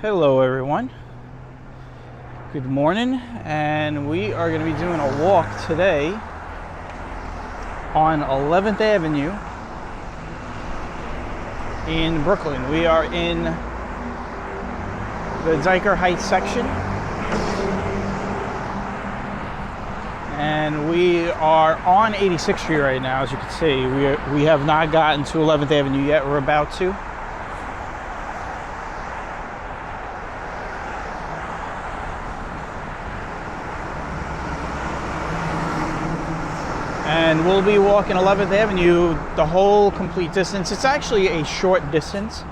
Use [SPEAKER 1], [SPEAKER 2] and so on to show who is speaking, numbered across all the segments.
[SPEAKER 1] Hello everyone, good morning, and we are going to be doing a walk today on 11th Avenue in Brooklyn. We are in the Dyker Heights section, and we are on 86th Street right now. As you can see, we have not gotten to 11th Avenue yet. We're about to. And we'll be walking 11th Avenue the whole complete distance. It's actually a short distance.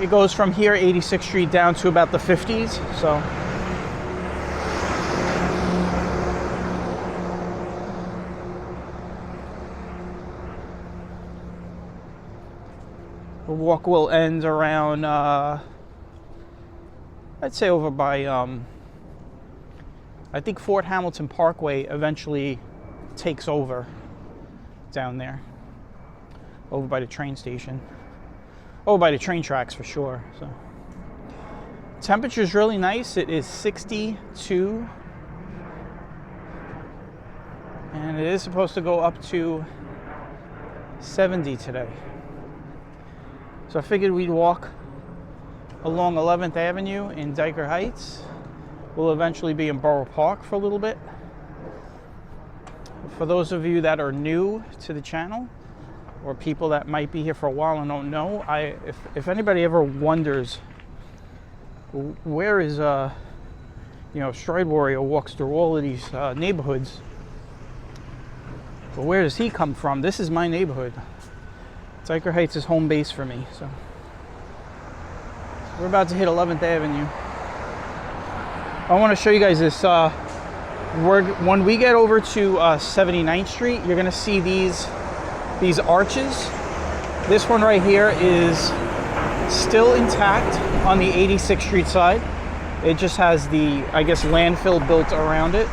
[SPEAKER 1] It goes from here, 86th Street, down to about the 50s. So the walk will end around, I'd say over by, I think Fort Hamilton Parkway eventually takes over down there, over by the train station, over by the train tracks for sure. So temperature is really nice. It is 62, and it is supposed to go up to 70 today. So I figured we'd walk along 11th Avenue in Dyker Heights. We'll eventually be in Borough Park for a little bit. For those of you that are new to the channel, or people that might be here for a while and don't know, if anybody ever wonders where is Stride Warrior walks through all of these neighborhoods, but where does he come from? This is my neighborhood. Dyker Heights is home base for me. So we're about to hit 11th Avenue. I want to show you guys this. When we get over to 79th Street, you're going to see these arches. This one right here is still intact on the 86th Street side. It just has the, I guess, landfill built around it.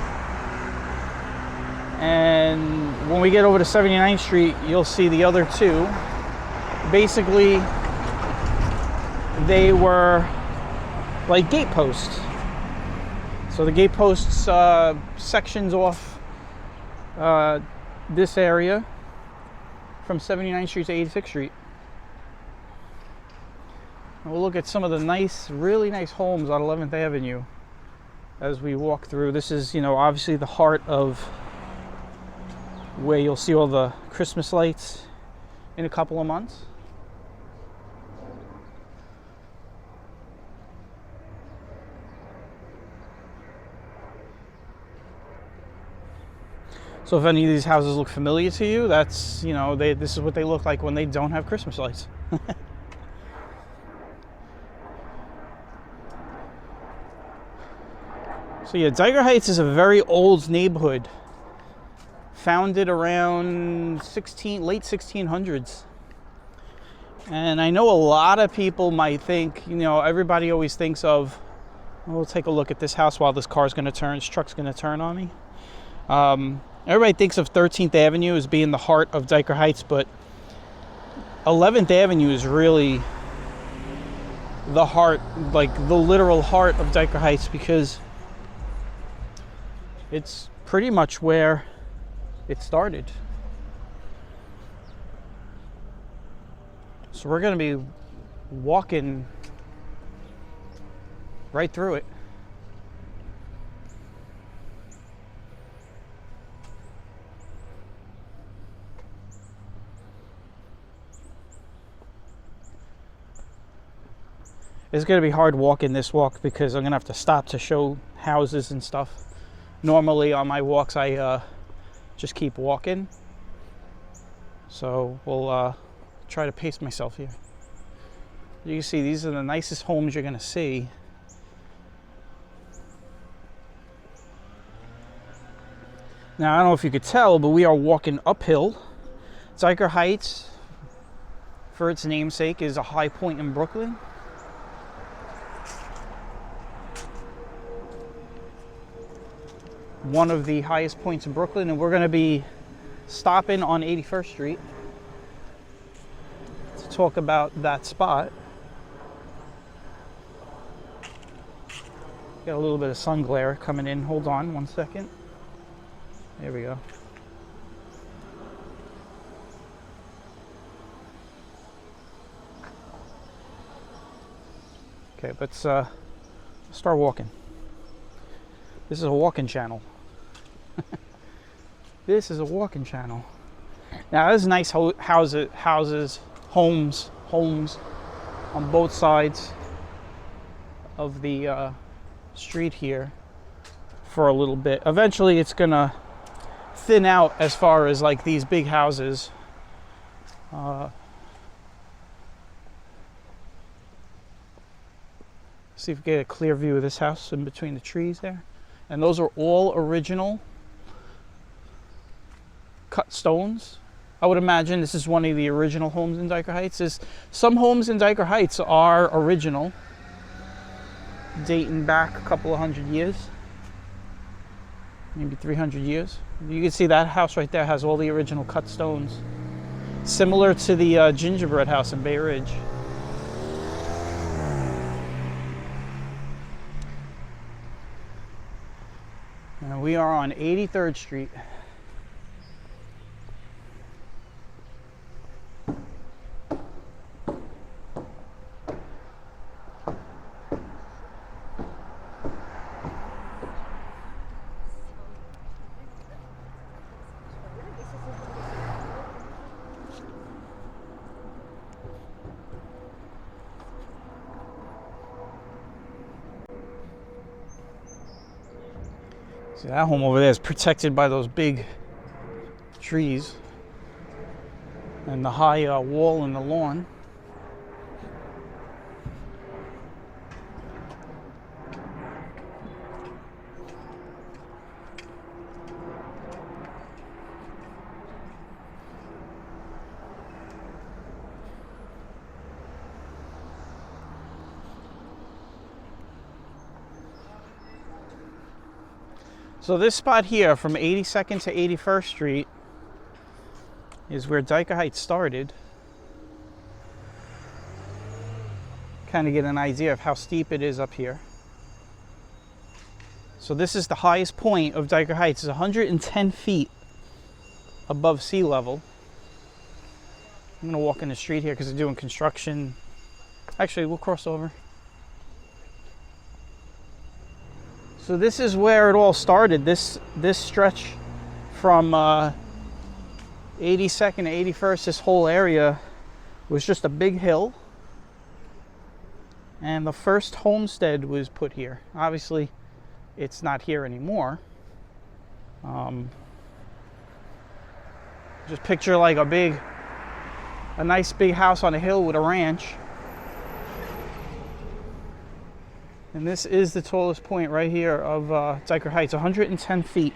[SPEAKER 1] And when we get over to 79th Street, you'll see the other two. Basically, they were like gate posts. So the gate posts sections off this area from 79th Street to 86th Street. And we'll look at some of the nice, really nice homes on 11th Avenue as we walk through. This is, obviously the heart of where you'll see all the Christmas lights in a couple of months. So if any of these houses look familiar to you, that's, this is what they look like when they don't have Christmas lights. So yeah, Dyker Heights is a very old neighborhood, founded around late 1600s. And I know a lot of people might think, everybody always thinks of, we'll take a look at this house while this car's gonna turn, this truck's gonna turn on me. Everybody thinks of 13th Avenue as being the heart of Dyker Heights, but 11th Avenue is really the heart, like the literal heart of Dyker Heights, because it's pretty much where it started. So we're going to be walking right through it. It's going to be hard walking this walk because I'm going to have to stop to show houses and stuff. Normally on my walks I just keep walking. So we'll try to pace myself here. You can see these are the nicest homes you're going to see. Now I don't know if you could tell, but we are walking uphill. Dyker Heights, for its namesake, is a high point in Brooklyn. One of the highest points in Brooklyn, and we're going to be stopping on 81st Street to talk about that spot. Got a little bit of sun glare coming in. Hold on one second. There we go. Okay, let's start walking. This is a walking channel. This is a walking channel. Now, there's nice houses, homes on both sides of the street here for a little bit. Eventually, it's gonna thin out as far as like these big houses. See if we get a clear view of this house in between the trees there. And those are all original cut stones. I would imagine this is one of the original homes in Dyker Heights. Some homes in Dyker Heights are original, dating back a couple of hundred years, maybe 300 years. You can see that house right there has all the original cut stones, similar to the gingerbread house in Bay Ridge. And we are on 83rd Street. See, that home over there is protected by those big trees and the high wall in the lawn. So this spot here from 82nd to 81st Street is where Dyker Heights started. Kind of get an idea of how steep it is up here. So this is the highest point of Dyker Heights. It's 110 feet above sea level. I'm gonna walk in the street here because they're doing construction. Actually, we'll cross over. So this is where it all started. This stretch from 82nd to 81st, this whole area was just a big hill. And the first homestead was put here. Obviously, it's not here anymore. Just picture like a nice big house on a hill with a ranch. And this is the tallest point right here of Dyker Heights, 110 feet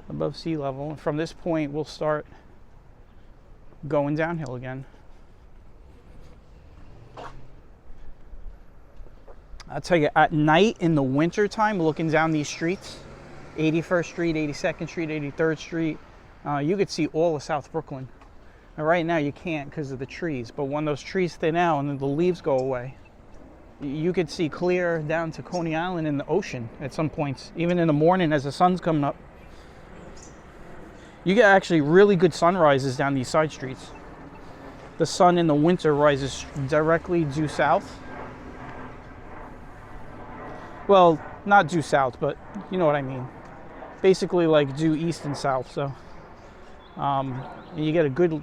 [SPEAKER 1] above sea level. And from this point, we'll start going downhill again. I'll tell you, at night in the winter time, looking down these streets, 81st Street, 82nd Street, 83rd Street, you could see all of South Brooklyn. And right now you can't because of the trees, but when those trees thin out and then the leaves go away, you could see clear down to Coney Island in the ocean at some points, even in the morning as the sun's coming up. You get actually really good sunrises down these side streets. The sun in the winter rises directly due south. Well, not due south, but you know what I mean. Basically like due east and south. So you get a good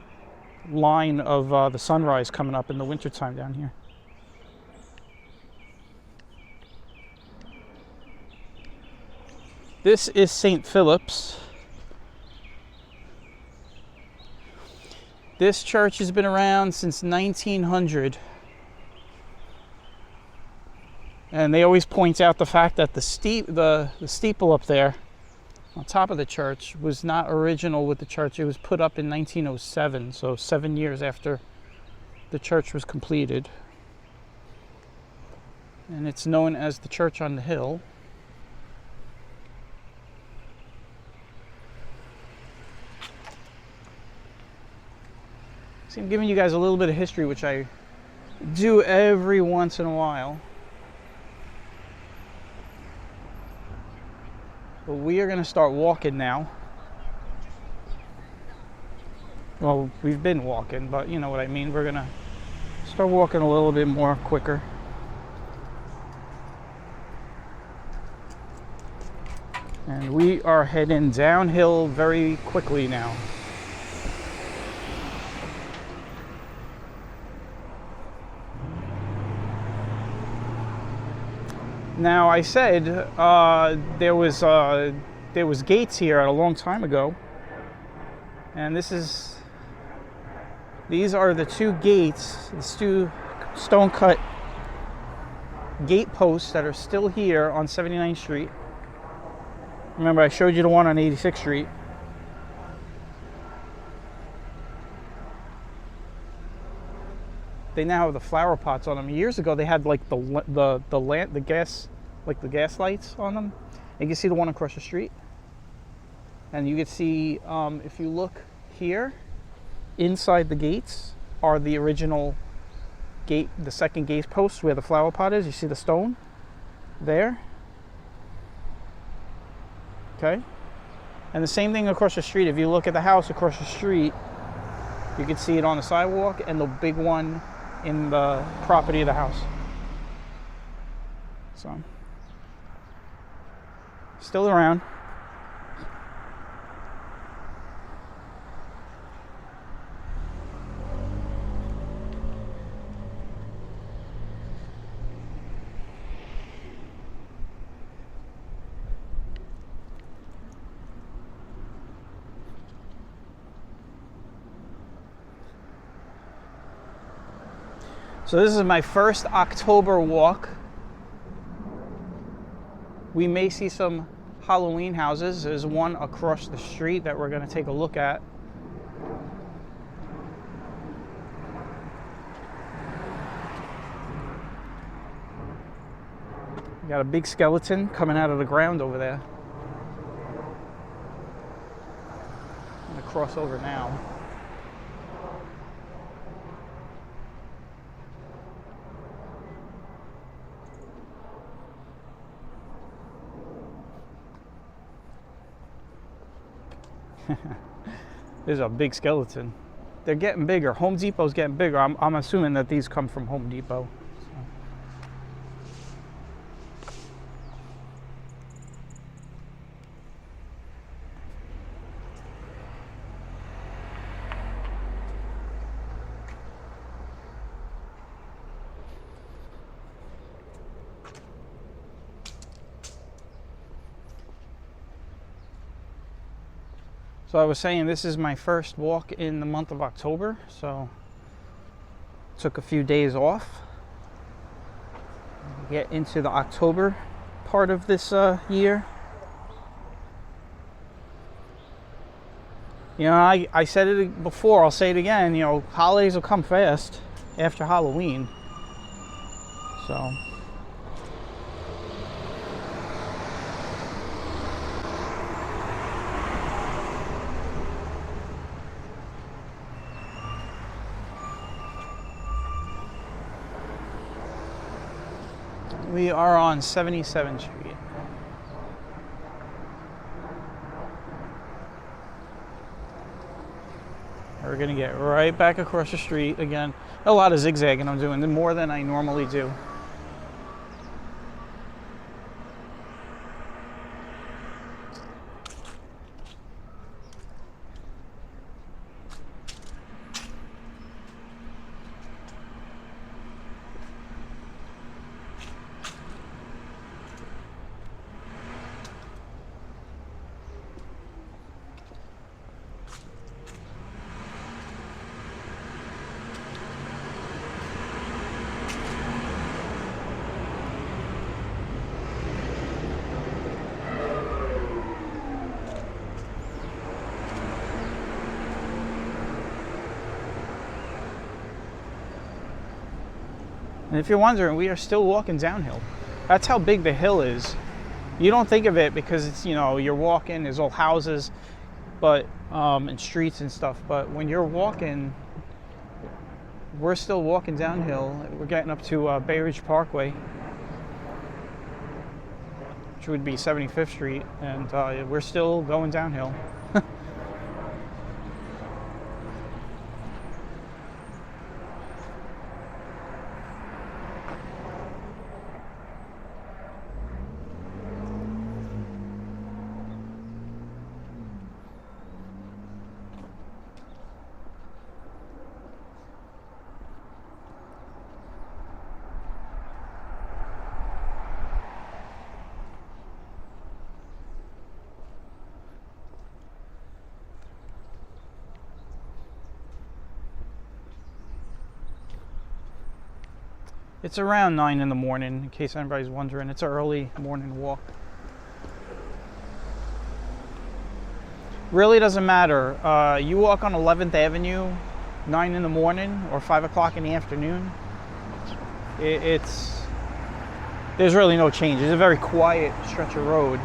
[SPEAKER 1] line of the sunrise coming up in the wintertime down here. This is St. Phillips. This church has been around since 1900. And they always point out the fact that the steeple up there on top of the church was not original with the church. It was put up in 1907, so 7 years after the church was completed. And it's known as the Church on the Hill. See, I'm giving you guys a little bit of history, which I do every once in a while. But we are going to start walking now. Well, we've been walking, but you know what I mean. We're going to start walking a little bit more quicker. And we are heading downhill very quickly now. Now, I said there was gates here a long time ago, and these are the two gates, the two stone-cut gate posts that are still here on 79th Street. Remember, I showed you the one on 86th Street. They now have the flower pots on them. Years ago, they had like the gas lights on them. And you can see the one across the street. And you can see, if you look here, inside the gates are the original gate, the second gate post where the flower pot is. You see the stone there? Okay. And the same thing across the street. If you look at the house across the street, you can see it on the sidewalk and the big one in the property of the house. So, still around. So this is my first October walk. We may see some Halloween houses. There's one across the street that we're going to take a look at. We got a big skeleton coming out of the ground over there. I'm going to cross over now. There's a big skeleton. They're getting bigger. Home Depot's getting bigger. I'm assuming that these come from Home Depot. So I was saying this is my first walk in the month of October, so took a few days off. Get into the October part of this year. You know, I said it before, I'll say it again, you know, holidays will come fast after Halloween. So we are on 77th Street. We're gonna get right back across the street again. A lot of zigzagging I'm doing, more than I normally do. And if you're wondering, we are still walking downhill. That's how big the hill is. You don't think of it because it's, you know, you're walking, there's all houses, but and streets and stuff. But when you're walking, we're still walking downhill. We're getting up to Bay Ridge Parkway. which would be 75th Street, and we're still going downhill. It's around 9 in the morning, in case anybody's wondering. It's an early morning walk. Really doesn't matter. You walk on 11th Avenue, 9 in the morning or 5 o'clock in the afternoon. There's really no change. It's a very quiet stretch of road.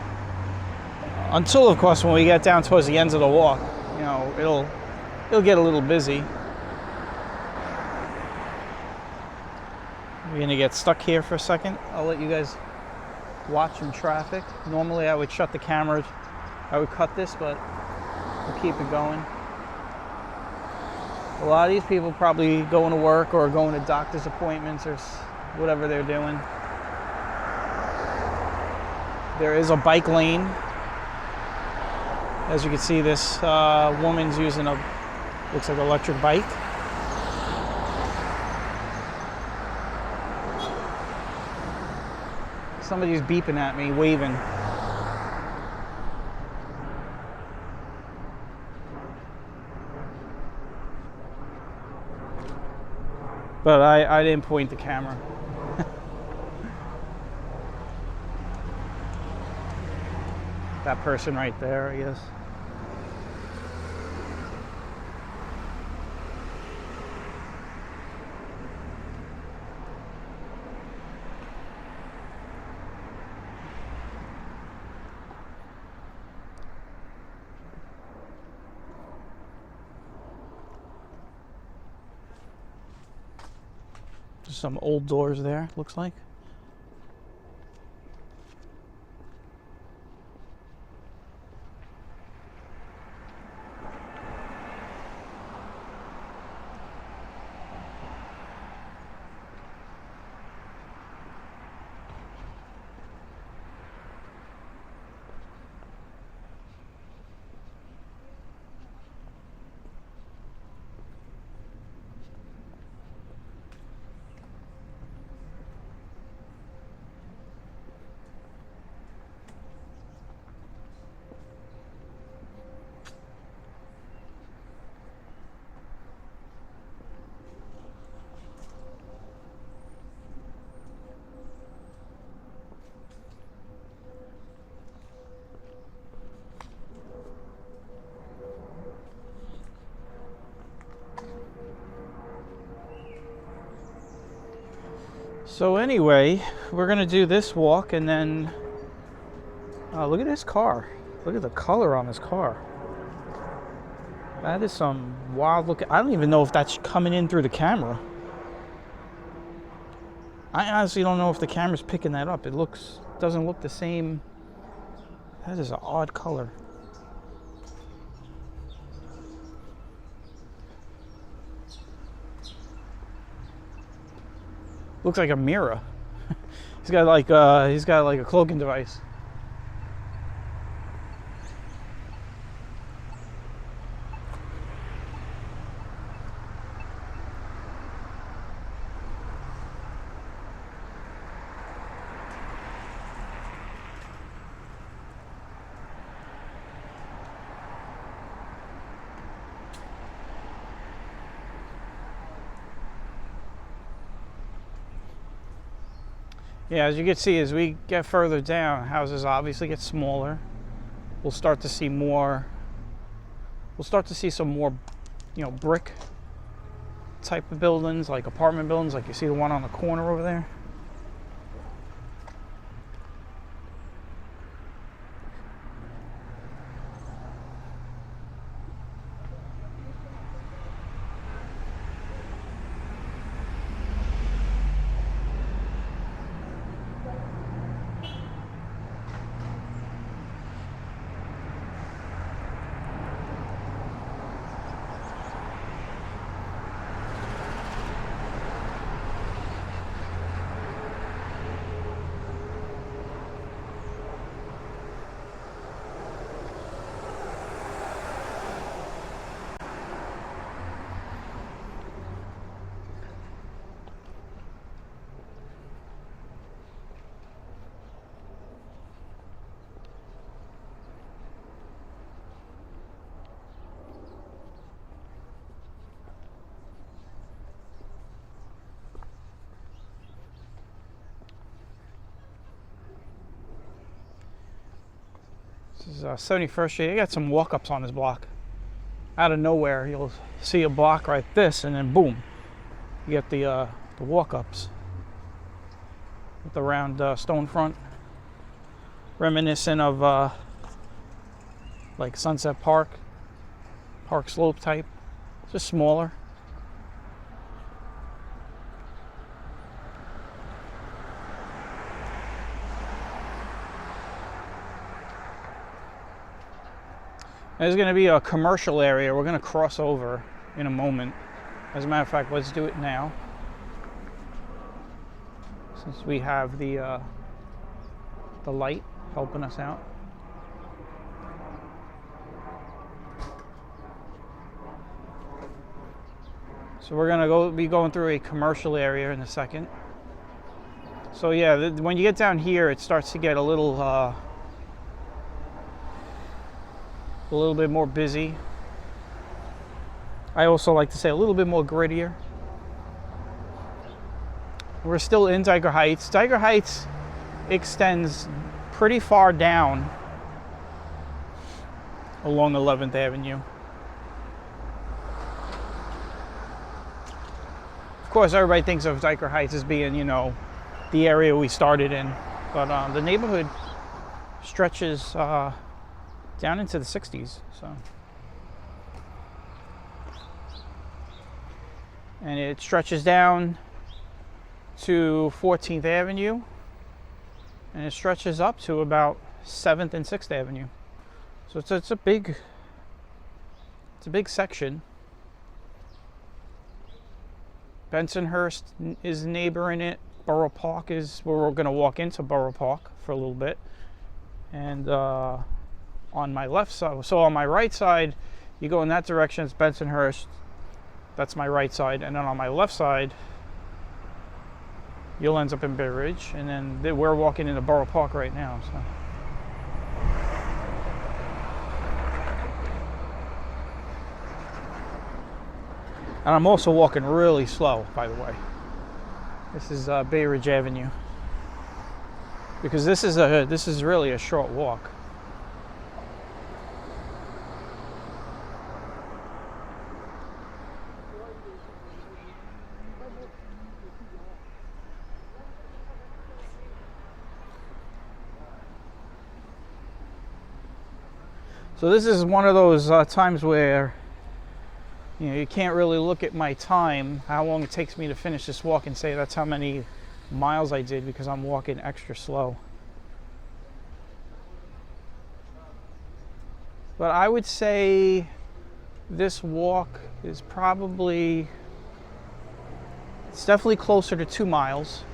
[SPEAKER 1] Until, of course, when we get down towards the ends of the walk, you know, it'll get a little busy. We're gonna get stuck here for a second. I'll let you guys watch some traffic. Normally I would shut the camera, I would cut this, but we'll keep it going. A lot of these people probably going to work or going to doctor's appointments or whatever they're doing. There is a bike lane. As you can see, this woman's using looks like an electric bike. Somebody's beeping at me, waving. But I didn't point the camera. That person right there, I guess. Some old doors there, looks like. So anyway, we're gonna do this walk and then look at this car. Look at the color on this car. That is some wild look. I don't even know if that's coming in through the camera. I honestly don't know if the camera's picking that up. It doesn't look the same. That is an odd color. Looks like a mirror. He's got like a cloaking device. Yeah, as you can see, as we get further down, houses obviously get smaller. We'll start to see more. We'll start to see some more, brick type of buildings, like apartment buildings, like you see the one on the corner over there. This is 71st Street. I got some walk-ups on this block. Out of nowhere, you'll see a block like this, and then boom, you get the walk-ups with the round stone front, reminiscent of like Sunset Park, Park Slope type, just smaller. There's going to be a commercial area. We're going to cross over in a moment. As a matter of fact, let's do it now, since we have the light helping us out. So we're going to be going through a commercial area in a second. So yeah, when you get down here, it starts to get a little bit more busy. I also like to say a little bit more grittier. We're still in Dyker Heights. Dyker Heights extends pretty far down along 11th Avenue. Of course, everybody thinks of Dyker Heights as being, you know, the area we started in, but the neighborhood stretches down into the 60s, so. And it stretches down to 14th Avenue, and it stretches up to about 7th and 6th Avenue. So it's a big section. Bensonhurst is neighboring it. Borough Park is where we're going to walk into Borough Park for a little bit. And on my left side, so on my right side, you go in that direction, it's Bensonhurst. That's my right side. And then on my left side, you'll end up in Bay Ridge. And then we're walking into Borough Park right now. So. And I'm also walking really slow, by the way. This is Bay Ridge Avenue. Because this is really a short walk. So this is one of those times where, you know, you can't really look at my time, how long it takes me to finish this walk, and say that's how many miles I did, because I'm walking extra slow. But I would say this walk is probably, it's definitely closer to 2 miles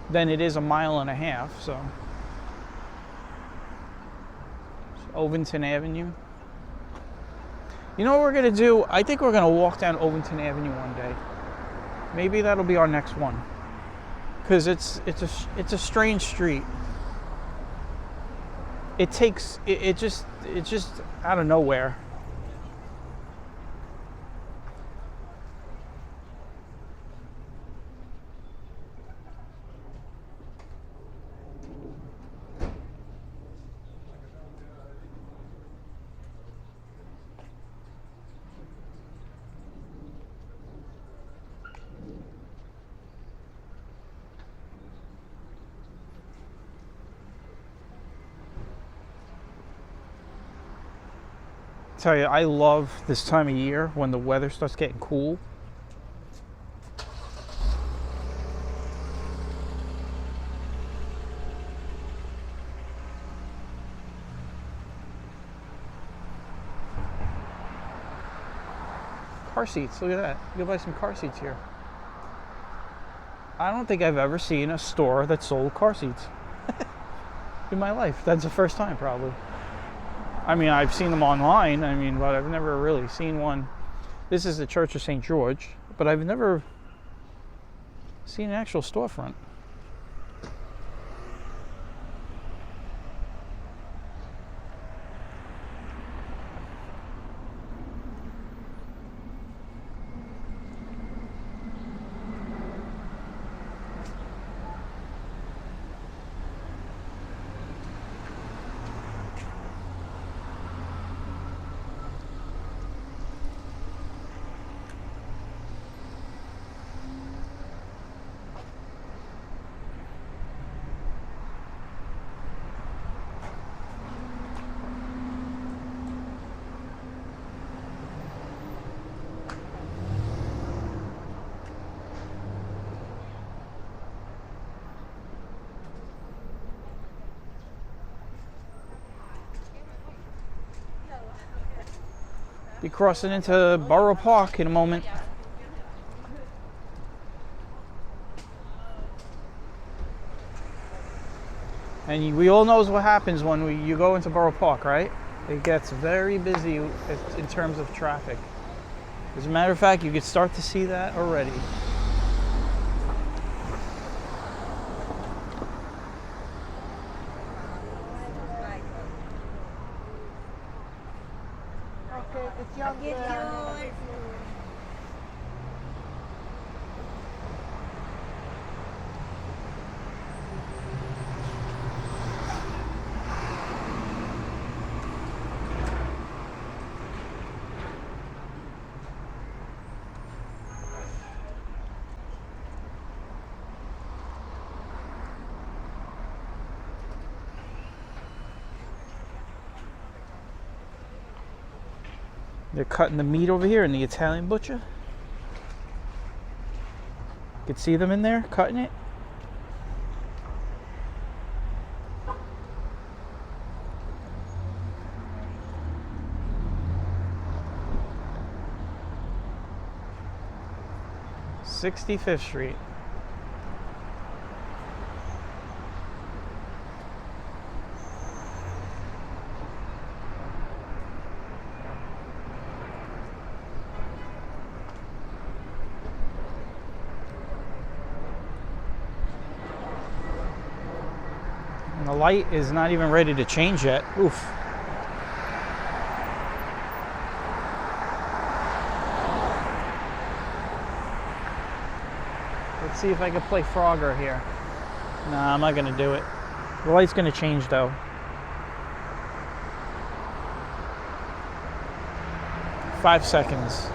[SPEAKER 1] than it is 1.5 miles, so. Ovington Avenue. You know what we're gonna do? I think we're gonna walk down Ovington Avenue one day. Maybe that'll be our next one, because it's a strange street. It just out of nowhere. Tell you, I love this time of year when the weather starts getting cool. Car seats, look at that. You can buy some car seats here. I don't think I've ever seen a store that sold car seats in my life. That's the first time, probably. I mean, I've seen them online, but I've never really seen one. This is the Church of St. George, but I've never seen an actual storefront. Be crossing into Borough Park in a moment. And we all knows what happens when you go into Borough Park, right? It gets very busy in terms of traffic. As a matter of fact, you could start to see that already.
[SPEAKER 2] Okay, it's young.
[SPEAKER 1] They're cutting the meat over here in the Italian butcher. You can see them in there cutting it. "65th Street. And the light is not even ready to change yet. Oof. Let's see if I can play Frogger here. Nah, I'm not gonna do it. The light's gonna change though. "5 seconds.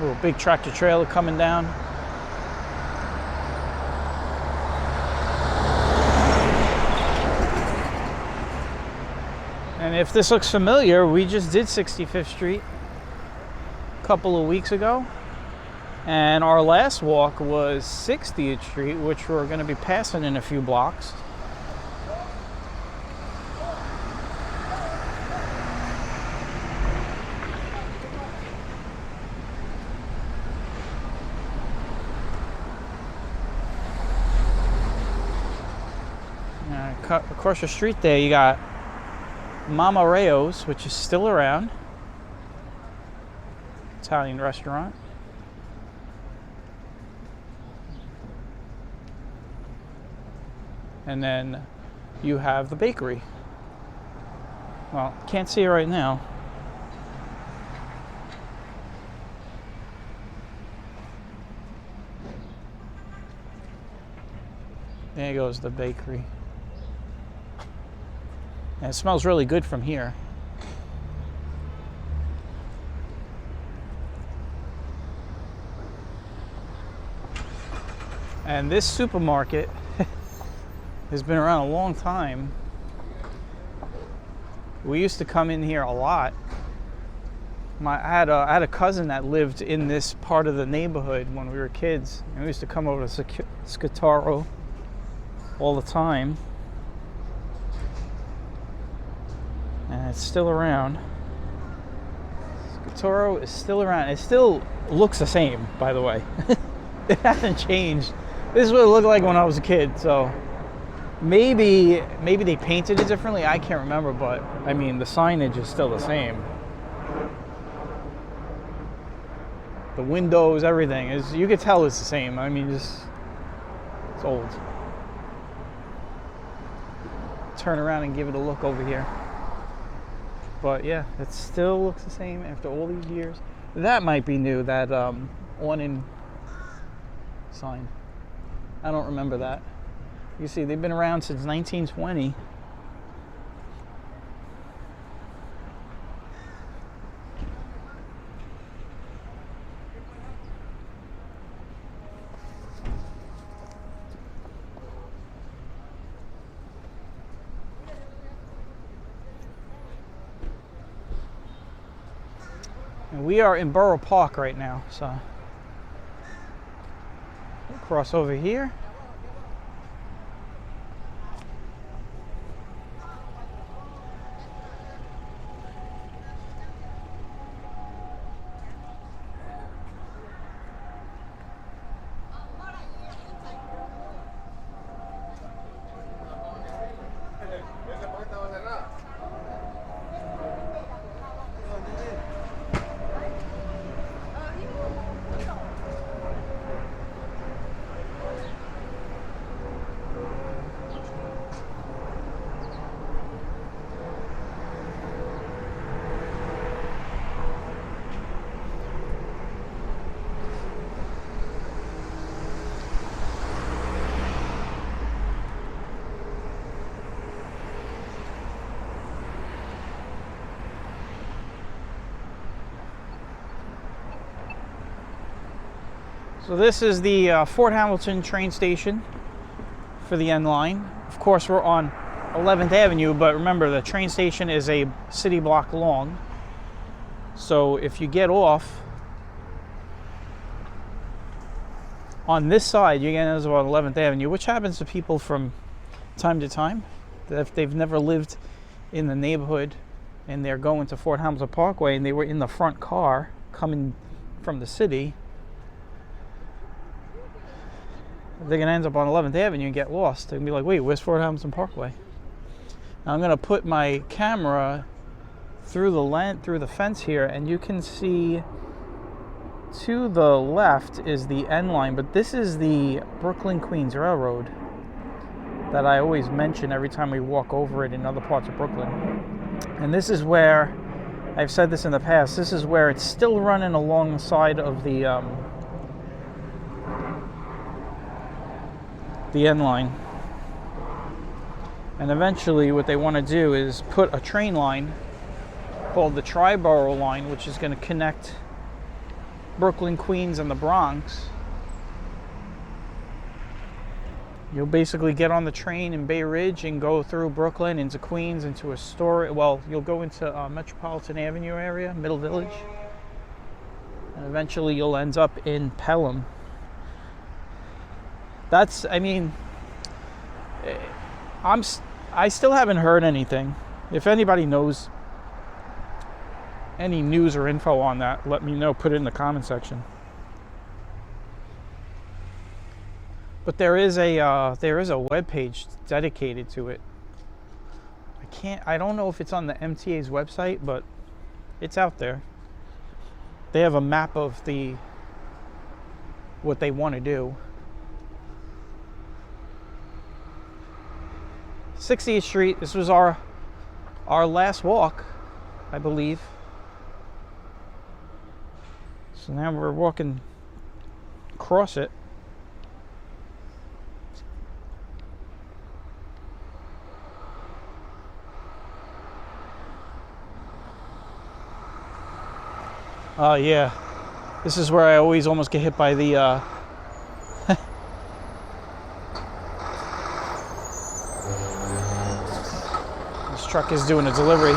[SPEAKER 1] Ooh, big tractor trailer coming down. And if this looks familiar, we just did 65th Street a couple of weeks ago. And our last walk was 60th Street, which we're going to be passing in a few blocks. Across the street there, you got Mama Rayo's, which is still around. Italian restaurant. And then you have the bakery. Well, can't see it right now. There goes the bakery. And it smells really good from here. And this supermarket has been around a long time. We used to come in here a lot. I had a cousin that lived in this part of the neighborhood when we were kids, and we used to come over to Scutaro all the time. And it's still around. Scutaro is still around. It still looks the same, by the way. It hasn't changed. This is what it looked like when I was a kid, so maybe they painted it differently. I can't remember, but I mean the signage is still the same. The windows, everything is, you could tell it's the same. I mean, just it's old. Turn around and give it a look over here. But yeah, it still looks the same after all these years. That might be new, that awning sign. I don't remember that. You see, they've been around since 1920. And we are in Borough Park right now, so we'll cross over here. So this is the Fort Hamilton train station for the N line. Of course, we're on 11th Avenue, but remember the train station is a city block long. So if you get off on this side, you get on 11th Avenue, which happens to people from time to time. If they've never lived in the neighborhood and they're going to Fort Hamilton Parkway and they were in the front car coming from the city, they're going to end up on 11th Avenue and get lost. They're going to be like, wait, where's Fort Hamilton Parkway? Now I'm going to put my camera through the fence here, and you can see to the left is the N line, but this is the Brooklyn-Queens Railroad that I always mention every time we walk over it in other parts of Brooklyn. And this is where, I've said this in the past, this is where it's still running alongside of the N line. And eventually what they want to do is put a train line called the Tri-Borough line, which is going to connect Brooklyn, Queens, and the Bronx. You'll basically get on the train in Bay Ridge and go through Brooklyn into Queens, into Astoria. Well, you'll go into Metropolitan Avenue area, Middle Village, and eventually you'll end up in Pelham. That's, I mean, I still haven't heard anything. If anybody knows any news or info on that, let me know. Put it in the comment section. But there is a web page dedicated to it. I don't know if it's on the MTA's website, but it's out there. They have a map of what they want to do. 60th Street. This was our last walk, I believe. So now we're walking across it. Yeah, this is where I always almost get hit by the this truck is doing a delivery.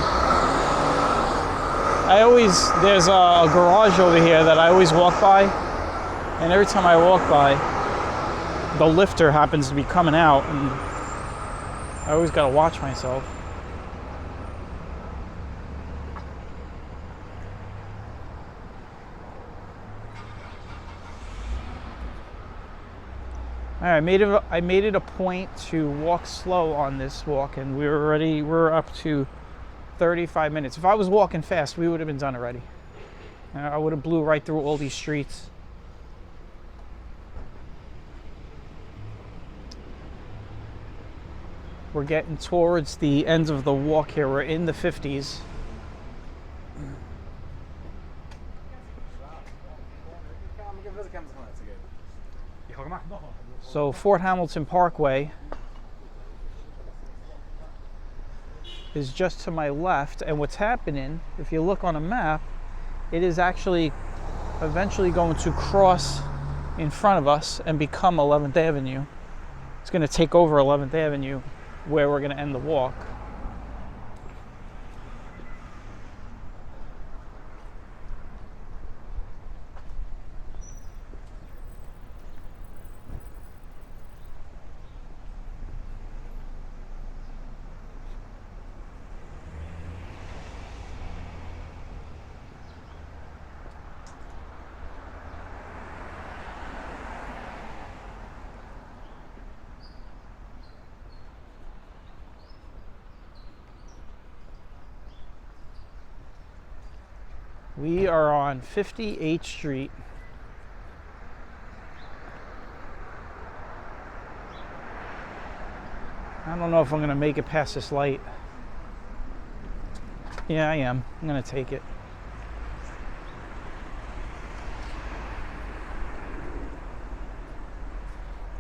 [SPEAKER 1] There's a garage over here that I always walk by, and every time I walk by, the lifter happens to be coming out, and I always gotta watch myself. All right, I made it a point to walk slow on this walk, and we're up to 35 minutes. If I was walking fast, we would have been done already. I would have blew right through all these streets. We're getting towards the end of the walk here. We're in the 50s. So Fort Hamilton Parkway is just to my left, and what's happening, if you look on a map, it is actually eventually going to cross in front of us and become 11th Avenue. It's going to take over 11th Avenue, where we're going to end the walk. We are on 58th Street. I don't know if I'm going to make it past this light. Yeah, I am. I'm going to take it.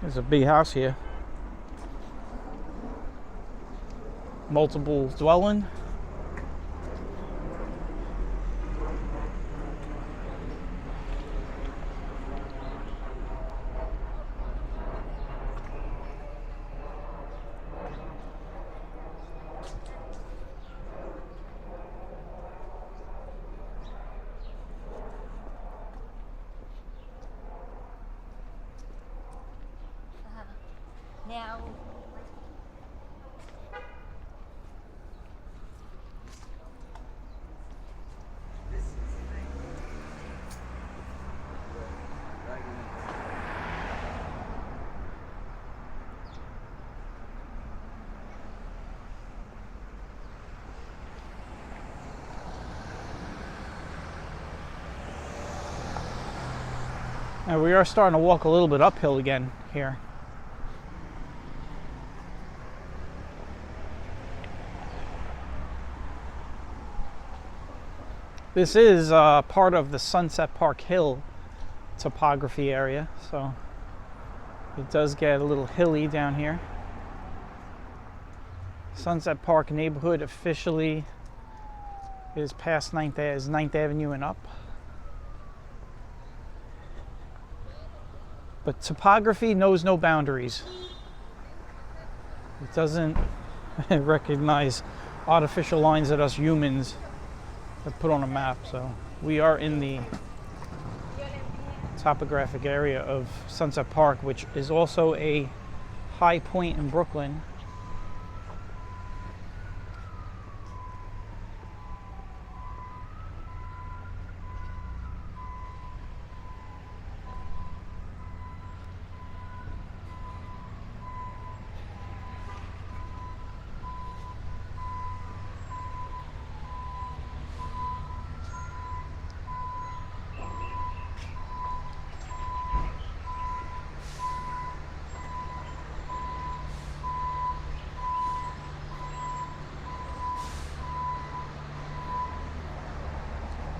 [SPEAKER 1] There's a big house here. Multiple dwelling.
[SPEAKER 2] Now.
[SPEAKER 1] Now we are starting to walk a little bit uphill again here. This is part of the Sunset Park Hill topography area, so it does get a little hilly down here. Sunset Park neighborhood officially is past 9th Avenue and up. But topography knows no boundaries. It doesn't recognize artificial lines that us humans have put on a map. So we are in the topographic area of Sunset Park, which is also a high point in Brooklyn.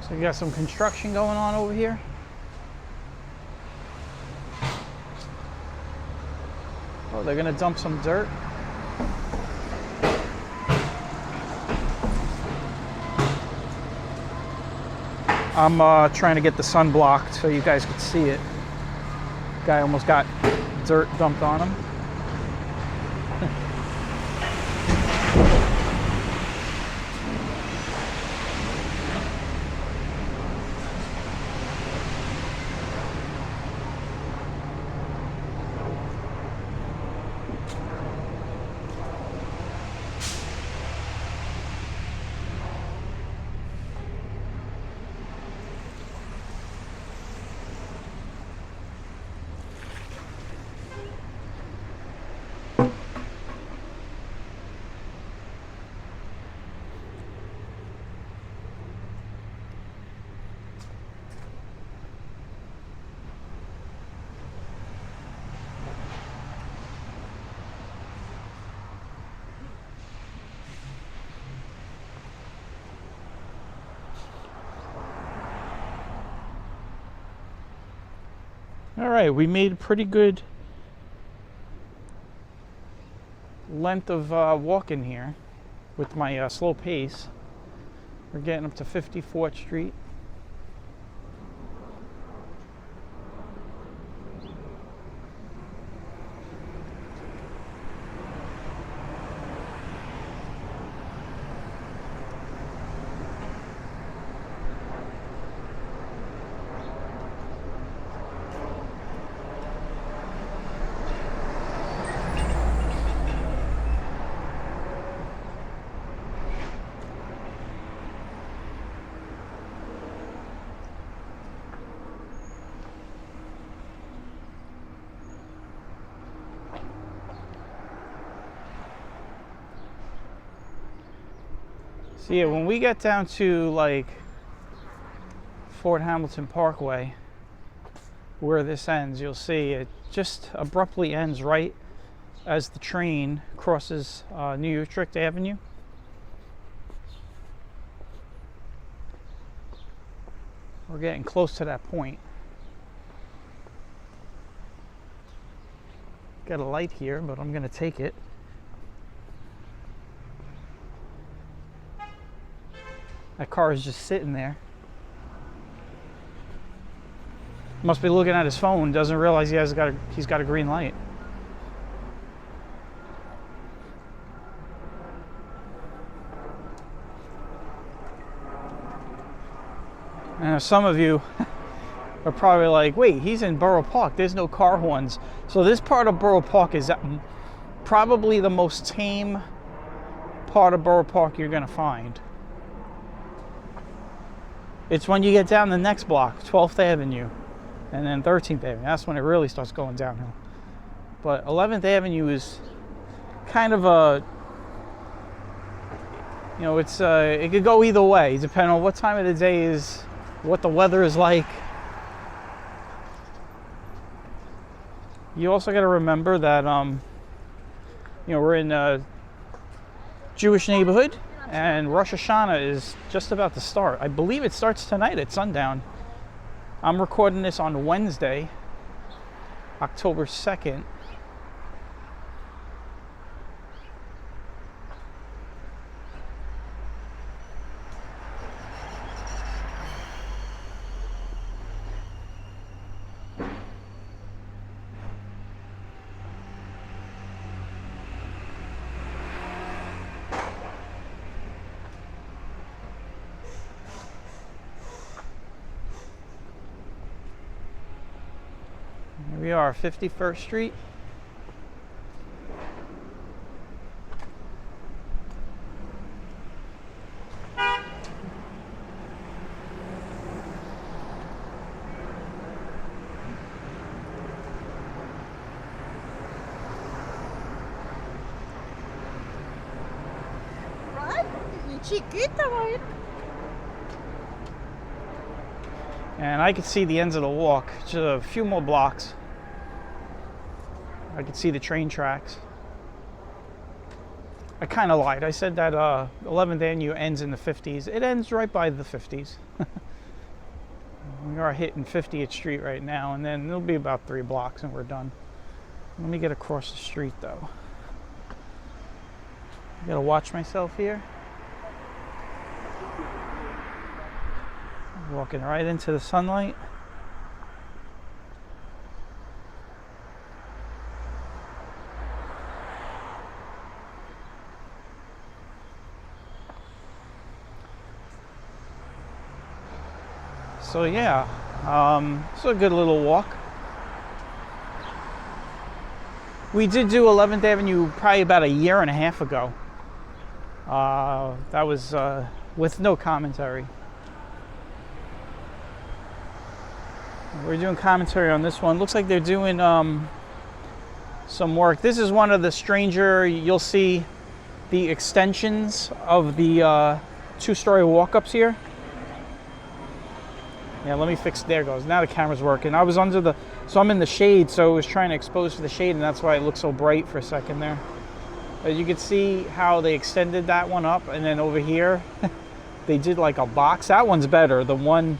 [SPEAKER 1] So you got some construction going on over here. Oh, they're gonna dump some dirt. I'm trying to get the sun blocked so you guys could see it. Guy almost got dirt dumped on him. All right, we made a pretty good length of walking here with my slow pace. We're getting up to 54th Street. So yeah, when we get down to like Fort Hamilton Parkway, where this ends, you'll see it just abruptly ends right as the train crosses New Utrecht Avenue. We're getting close to that point. Got a light here, but I'm gonna take it. That car is just sitting there. Must be looking at his phone, doesn't realize he's got a green light. And some of you are probably like, wait, he's in Borough Park, there's no car horns. So this part of Borough Park is probably the most tame part of Borough Park you're going to find. It's when you get down the next block, 12th Avenue, and then 13th Avenue. That's when it really starts going downhill. But 11th Avenue is kind of a, you know, it's it could go either way, depending on what time of the day is, what the weather is like. You also got to remember that, you know, we're in a Jewish neighborhood, and Rosh Hashanah is just about to start. I believe it starts tonight at sundown. I'm recording this on Wednesday, October 2nd. Here we are, 51st Street.
[SPEAKER 2] Right? Chiquita, right?
[SPEAKER 1] And I could see the ends of the walk, just a few more blocks. I could see the train tracks. I kind of lied. I said that 11th Avenue ends in the 50s. It ends right by the 50s. We are hitting 50th Street right now, and then it'll be about 3 blocks and we're done. Let me get across the street though. I gotta watch myself here. Walking right into the sunlight. So yeah, it's a good little walk. We did do 11th Avenue probably about 1.5 years ago. That was with no commentary. We're doing commentary on this one. Looks like they're doing some work. This is one of the stranger, you'll see the extensions of the 2-story walk-ups here. Yeah, let me fix, there it goes. Now the camera's working. I was under the, so I'm in the shade, so it was trying to expose to the shade, and that's why it looked so bright for a second there. But you can see how they extended that one up, and then over here, they did like a box. That one's better, the one,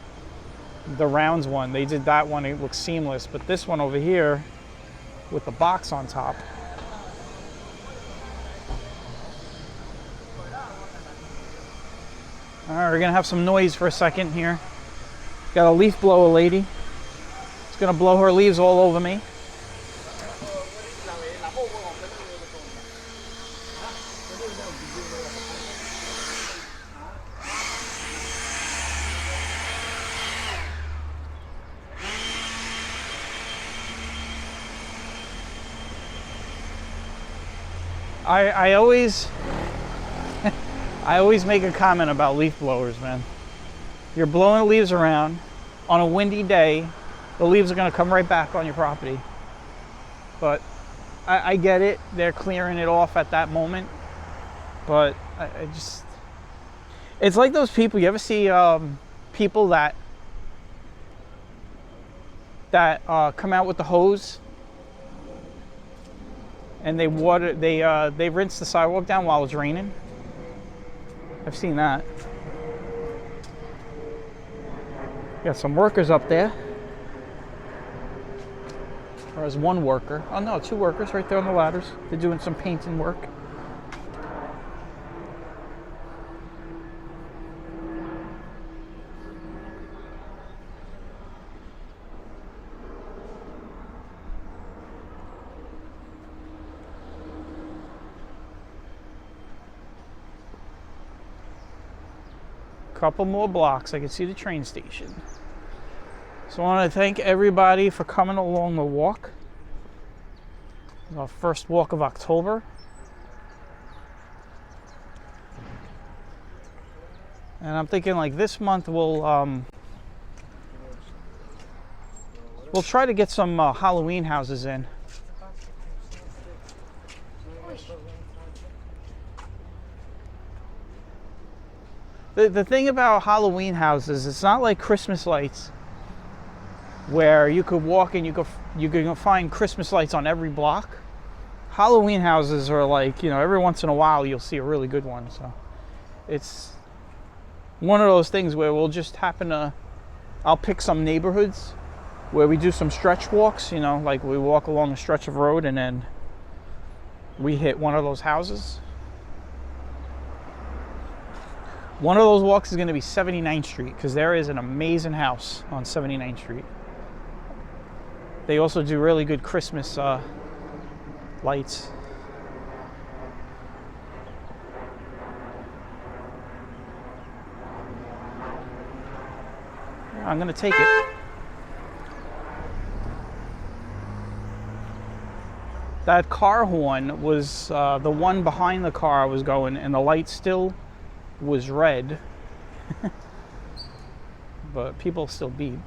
[SPEAKER 1] the rounds one. They did that one, it looks seamless, but this one over here, with the box on top. All right, we're gonna have some noise for a second here. Got a leaf blower lady. It's gonna blow her leaves all over me. I always I always make a comment about leaf blowers, man. You're blowing the leaves around on a windy day, the leaves are going to come right back on your property. But I get it, they're clearing it off at that moment. But I just, it's like those people, you ever see people that come out with the hose and they rinse the sidewalk down while it's raining? I've seen that. Got some workers up there. Or as one worker. Oh no, 2 workers right there on the ladders. They're doing some painting work. Couple more blocks, I can see the train station. So I want to thank everybody for coming along the walk. It's our first walk of October. And I'm thinking like this month we'll try to get some Halloween houses in. The thing about Halloween houses, it's not like Christmas lights where you could walk and you can find Christmas lights on every block. Halloween houses are like, you know, every once in a while you'll see a really good one. So it's one of those things where we'll just I'll pick some neighborhoods where we do some stretch walks, you know, like we walk along a stretch of road and then we hit one of those houses. One of those walks is going to be 79th Street because there is an amazing house on 79th Street. They also do really good Christmas lights. I'm going to take it. That car horn was the one behind the car was going and the light still was red. But people still beep.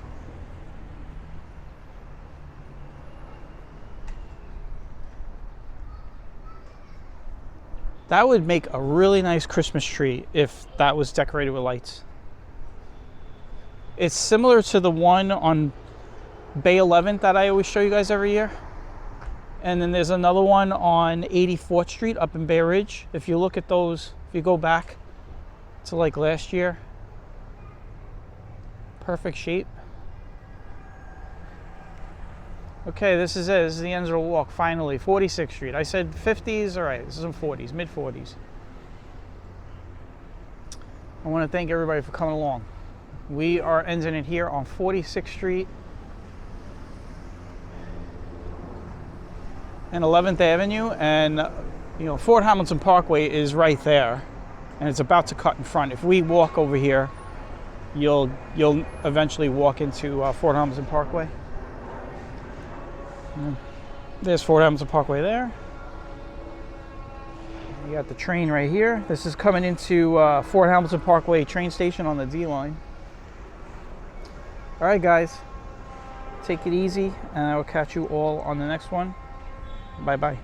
[SPEAKER 1] That would make a really nice Christmas tree if that was decorated with lights. It's similar to the one on Bay 11th that I always show you guys every year. And then there's another one on 84th Street up in Bay Ridge. If you look at those, if you go back to like last year, perfect shape. Okay, this is it. This is the end of the walk, finally. 46th Street. I said 50s. All right, this is in 40s, mid 40s. I want to thank everybody for coming along. We are ending it here on 46th Street and 11th Avenue, and you know, Fort Hamilton Parkway is right there, and it's about to cut in front. If we walk over here, you'll eventually walk into Fort Hamilton Parkway. There's Fort Hamilton Parkway there. You got the train right here. This is coming into Fort Hamilton Parkway train station on the D line. All right, guys, take it easy, and I will catch you all on the next one. Bye-bye.